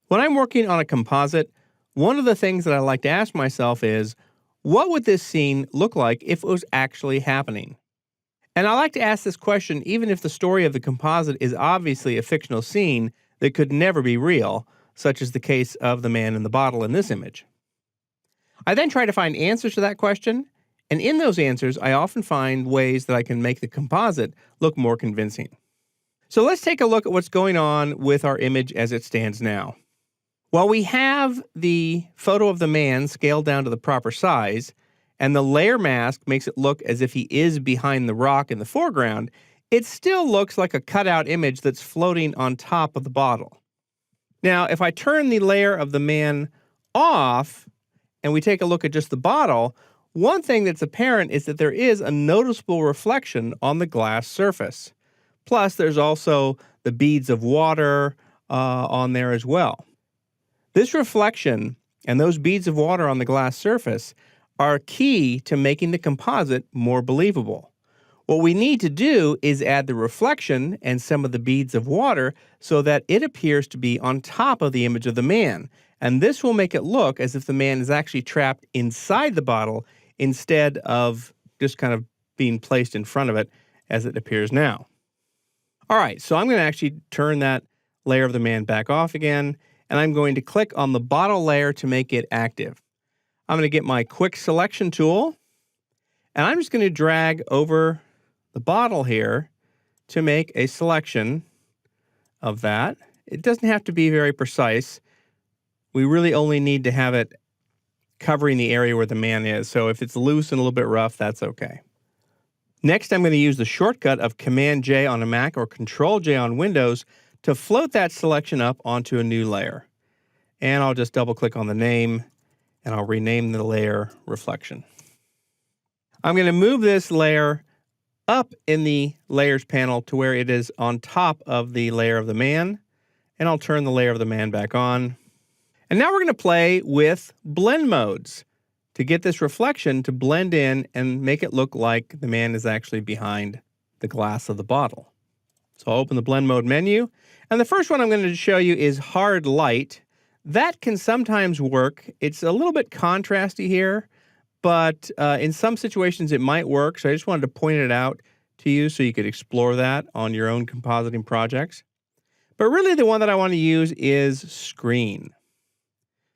When I'm working on a composite, one of the things that I like to ask myself is, what would this scene look like if it was actually happening? And I like to ask this question even if the story of the composite is obviously a fictional scene that could never be real, such as the case of the man in the bottle in this image. I then try to find answers to that question, and in those answers, I often find ways that I can make the composite look more convincing. So let's take a look at what's going on with our image as it stands now. While we have the photo of the man scaled down to the proper size, and the layer mask makes it look as if he is behind the rock in the foreground, it still looks like a cutout image that's floating on top of the bottle. Now, if I turn the layer of the man off, and we take a look at just the bottle, one thing that's apparent is that there is a noticeable reflection on the glass surface. Plus, there's also the beads of water on there as well. This reflection and those beads of water on the glass surface are key to making the composite more believable. What we need to do is add the reflection and some of the beads of water so that it appears to be on top of the image of the man. And this will make it look as if the man is actually trapped inside the bottle instead of just kind of being placed in front of it as it appears now. All right, so I'm going to actually turn that layer of the man back off again, and I'm going to click on the bottle layer to make it active. I'm going to get my quick selection tool, and I'm just going to drag over the bottle here to make a selection of that. It doesn't have to be very precise. We really only need to have it covering the area where the man is. So if it's loose and a little bit rough, that's okay. Next, I'm going to use the shortcut of Command-J on a Mac or Control-J on Windows to float that selection up onto a new layer. And I'll just double-click on the name, and I'll rename the layer Reflection. I'm going to move this layer up in the Layers panel to where it is on top of the layer of the man, and I'll turn the layer of the man back on. And now we're going to play with blend modes to get this reflection to blend in and make it look like the man is actually behind the glass of the bottle. So I'll open the blend mode menu, and the first one I'm going to show you is hard light. That can sometimes work. It's a little bit contrasty here, but in some situations it might work, so I just wanted to point it out to you so you could explore that on your own compositing projects. But really the one that I want to use is screen.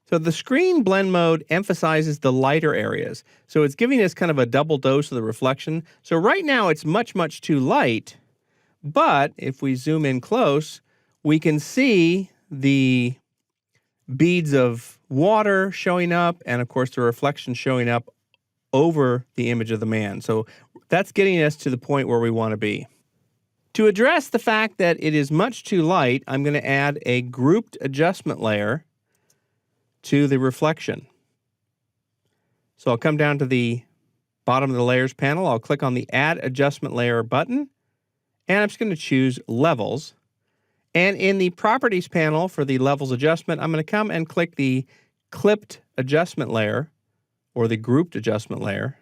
So the screen blend mode emphasizes the lighter areas. So it's giving us kind of a double dose of the reflection. So right now it's much, much too light. But if we zoom in close, we can see the beads of water showing up and, of course, the reflection showing up over the image of the man. So that's getting us to the point where we want to be. To address the fact that it is much too light, I'm going to add a grouped adjustment layer to the reflection. So I'll come down to the bottom of the Layers panel. I'll click on the Add Adjustment Layer button, and I'm just going to choose Levels. And in the Properties panel for the Levels adjustment, I'm going to come and click the Clipped Adjustment Layer, or the Grouped Adjustment Layer.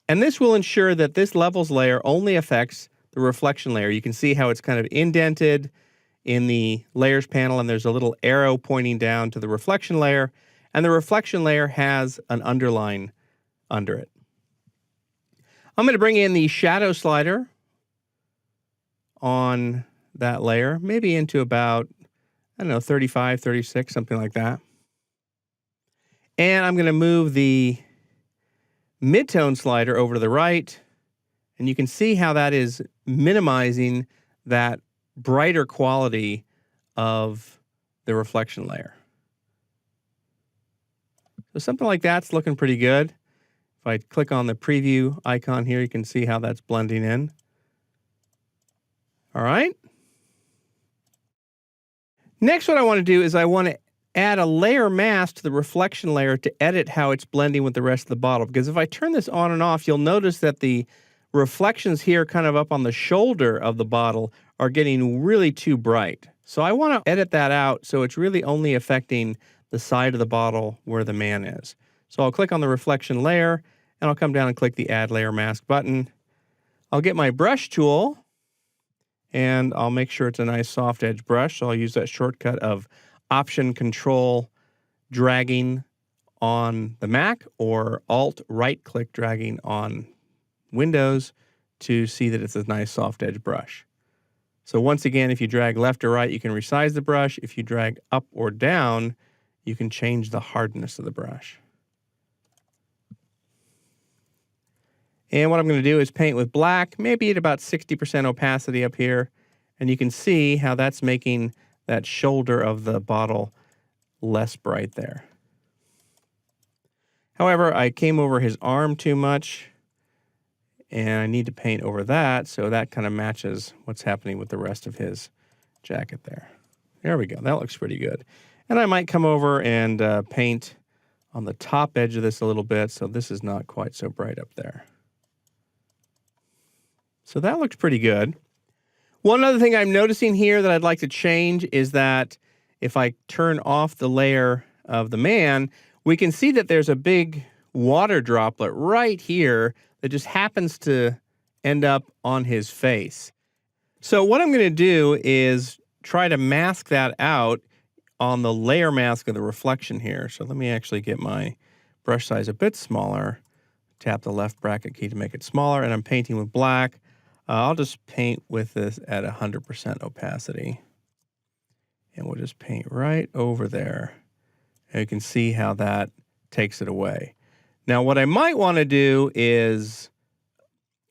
And this will ensure that this Levels layer only affects the reflection layer. You can see how it's kind of indented in the Layers panel, and there's a little arrow pointing down to the reflection layer, and the reflection layer has an underline under it. I'm going to bring in the shadow slider on that layer, maybe into about, 35, 36, something like that. And I'm going to move the midtone slider over to the right, and you can see how that is minimizing that brighter quality of the reflection layer. So something like that's looking pretty good. If I click on the preview icon here, you can see how that's blending in. All right. Next, what I want to do is I want to add a layer mask to the reflection layer to edit how it's blending with the rest of the bottle. Because if I turn this on and off, you'll notice that the reflections here kind of up on the shoulder of the bottle are getting really too bright. So I want to edit that out so it's really only affecting the side of the bottle where the man is. So I'll click on the reflection layer, and I'll come down and click the Add Layer Mask button. I'll get my brush tool, and I'll make sure it's a nice soft edge brush. So I'll use that shortcut of Option Control dragging on the Mac or Alt right click dragging on Windows to see that it's a nice soft edge brush. So once again, if you drag left or right, you can resize the brush. If you drag up or down, you can change the hardness of the brush. And what I'm going to do is paint with black, maybe at about 60% opacity up here. And you can see how that's making that shoulder of the bottle less bright there. However, I came over his arm too much, and I need to paint over that, so that kind of matches what's happening with the rest of his jacket there. There we go. That looks pretty good. And I might come over and paint on the top edge of this a little bit, so this is not quite so bright up there. So that looks pretty good. One other thing I'm noticing here that I'd like to change is that if I turn off the layer of the man, we can see that there's a big water droplet right here that just happens to end up on his face. So what I'm going to do is try to mask that out on the layer mask of the reflection here. So let me actually get my brush size a bit smaller. Tap the left bracket key to make it smaller, and I'm painting with black. I'll just paint with this at 100% opacity. And we'll just paint right over there. And you can see how that takes it away. Now, what I might want to do is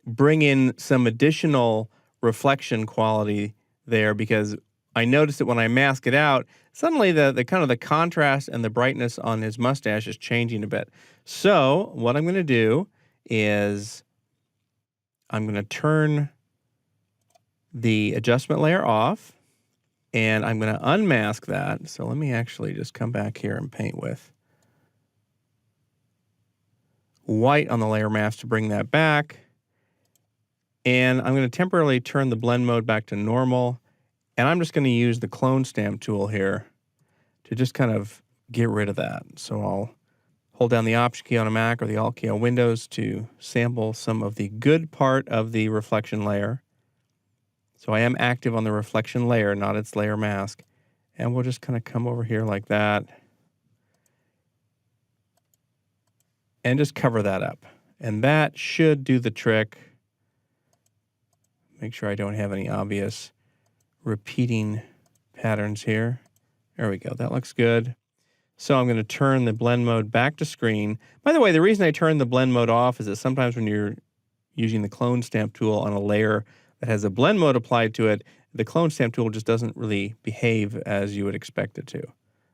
bring in some additional reflection quality there, because I noticed that when I mask it out, suddenly the kind of the contrast and the brightness on his mustache is changing a bit. So what I'm going to do is I'm going to turn the adjustment layer off, and I'm going to unmask that. So let me actually just come back here and paint with white on the layer mask to bring that back. And I'm going to temporarily turn the blend mode back to normal. And I'm just going to use the clone stamp tool here to just kind of get rid of that. So I'll hold down the Option key on a Mac or the Alt key on Windows to sample some of the good part of the reflection layer. So I am active on the reflection layer, not its layer mask. And we'll just kind of come over here like that and just cover that up. And that should do the trick. Make sure I don't have any obvious repeating patterns here. There we go. That looks good. So I'm going to turn the blend mode back to screen. By the way, the reason I turn the blend mode off is that sometimes when you're using the clone stamp tool on a layer that has a blend mode applied to it, the clone stamp tool just doesn't really behave as you would expect it to.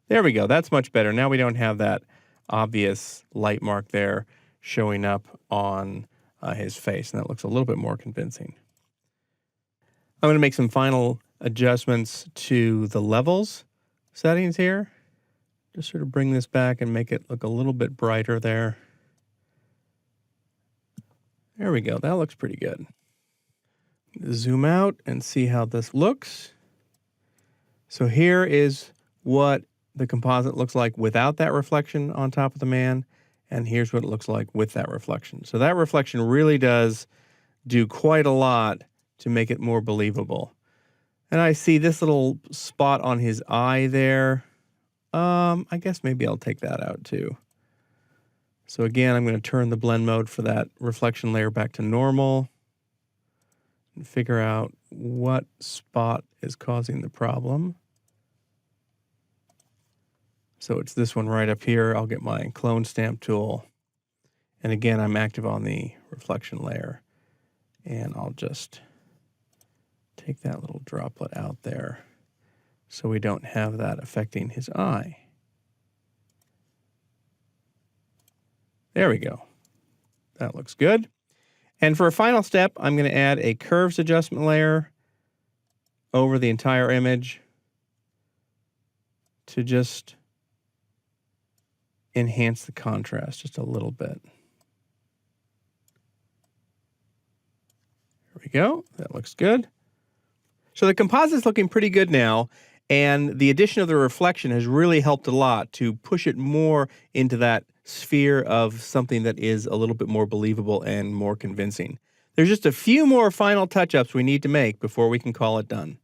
There we go. That's much better. Now we don't have that obvious light mark there showing up on his face, and that looks a little bit more convincing. I'm going to make some final adjustments to the levels settings here. Just sort of bring this back and make it look a little bit brighter there. There we go. That looks pretty good. Zoom out and see how this looks. So here is what the composite looks like without that reflection on top of the man, and here's what it looks like with that reflection. So that reflection really does do quite a lot to make it more believable. And I see this little spot on his eye there. I guess maybe I'll take that out too. So again, I'm going to turn the blend mode for that reflection layer back to normal and figure out what spot is causing the problem. So it's this one right up here. I'll get my clone stamp tool. And again, I'm active on the reflection layer. And I'll just take that little droplet out there so we don't have that affecting his eye. There we go. That looks good. And for a final step, I'm going to add a curves adjustment layer over the entire image to just enhance the contrast just a little bit. There we go. That looks good. So the composite's looking pretty good now, and the addition of the reflection has really helped a lot to push it more into that sphere of something that is a little bit more believable and more convincing. There's just a few more final touch-ups we need to make before we can call it done.